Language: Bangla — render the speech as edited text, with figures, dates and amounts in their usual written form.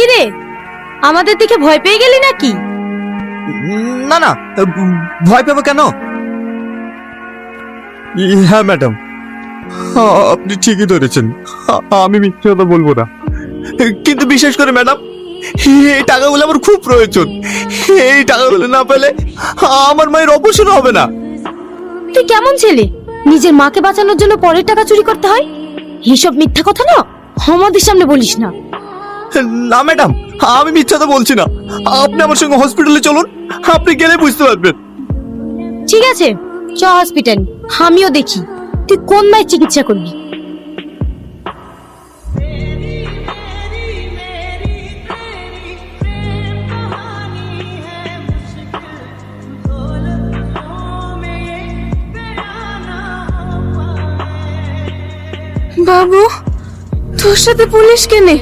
কি রে, আমাদের দিকে ভয় পেয়ে গেলি নাকি? না না, ভয় পাবো কেন? হ্যাঁ ম্যাডাম, আপনি ঠিকই ধরেছেন, আমি মিথ্যে কথা বলবো না। কিন্তু বিশেষ করে ম্যাডাম, এই টাকাগুলো আমার খুব প্রয়োজন। এই টাকাগুলো না পেলে আমার মায়ের অপারেশন হবে না। তুই কেমন ছেলে, নিজের মাকে বাঁচানোর জন্য পরের টাকা চুরি করতে হয়? এইসব মিথ্যা কথা না আমাদের সামনে বলিস না। না ম্যাডাম, আমি মিথ্যা কথা বলছি না। আপনি আমার সঙ্গে হসপিটালে চলুন, আপনি গেলে বুঝতে পারবেন। ঠিক আছে, চ হসপিটাল, আমিও দেখি তুই কোন মায়ের চিকিৎসা করবি। বাবু, তোর সাথে পুলিশ কেনে?